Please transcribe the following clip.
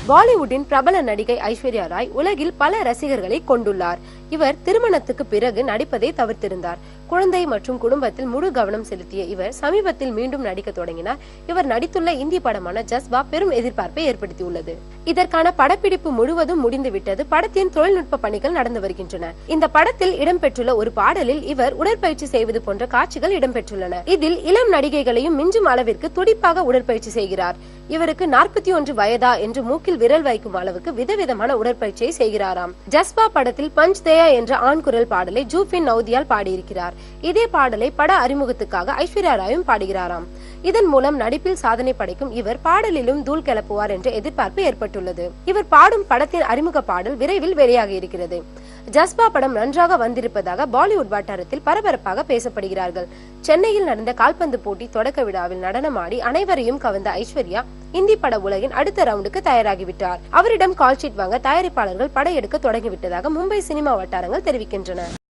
பாலிவுட்டின் பிரபல நடிகை ஐஸ்வர்யா ராய் உலகில் பல ரசிகர்களை கொண்டுள்ளார். இவர் திருமணத்துக்கு பிறகு நடிப்பதை தவிர்த்திருந்தார். குழந்தை மற்றும் குடும்பத்தில் முழு கவனம் செலுத்திய இவர் சமீபத்தில் மீண்டும் நடிக்க தொடங்கினார். இவர் நடித்துள்ள இந்தி படமான ஜஸ்பா பெரும் எதிர்பார்ப்பை ஏற்படுத்தியுள்ளது. இதற்கான படப்பிடிப்பு முழுவதும் முடிந்துவிட்டது. படத்தின் தொழில்நுட்ப பணிகள் நடந்து வருகின்றன. இந்த படத்தில் இடம்பெற்றுள்ள ஒரு பாடலில் இவர் உடற்பயிற்சி செய்வது போன்ற காட்சிகள் இடம்பெற்றுள்ளன. இதில் இளம் நடிகைகளையும் மிஞ்சும் அளவிற்கு துடிப்பாக உடற்பயிற்சி செய்கிறார். இவருக்கு 41 வயதா என்று மூக்கில் விரல் வைக்கும் அளவுக்கு விதவிதமான உடற்பயிற்சியை செய்கிறாராம். ஜஸ்பா படத்தில் பஞ்ச் தேயா என்ற ஆண் குரல் பாடலை ஜூபின் நௌதியால் பாடியிருக்கிறார். இதே பாடலை பட அறிமுகத்துக்காக ஐஸ்வர்யா ராயும் பாடுகிறாராம். இதன் மூலம் நடிப்பில் சாதனை படைக்கும் இவர் பாடலிலும் தூள் கிளப்புவார் என்ற எதிர்பார்ப்பு ஏற்பட்டுள்ளது. இவர் பாடும் படத்தின் அறிமுக பாடல் விரைவில் வெளியாக இருக்கிறது. ஜஸ்பா படம் நன்றாக வந்திருப்பதாக பாலிவுட் வட்டாரத்தில் பரபரப்பாக பேசப்படுகிறார்கள். சென்னையில் நடந்த கால்பந்து போட்டி தொடக்க விழாவில் நடனமாடி அனைவரையும் கவர்ந்த ஐஸ்வர்யா இந்தி பட உலகின் அடுத்த ரவுண்டுக்கு தயாராகிவிட்டார். அவரிடம் கால்ஷீட் வாங்க தயாரிப்பாளர்கள் படையெடுக்க தொடங்கிவிட்டதாக மும்பை சினிமா வட்டாரங்கள் தெரிவிக்கின்றன.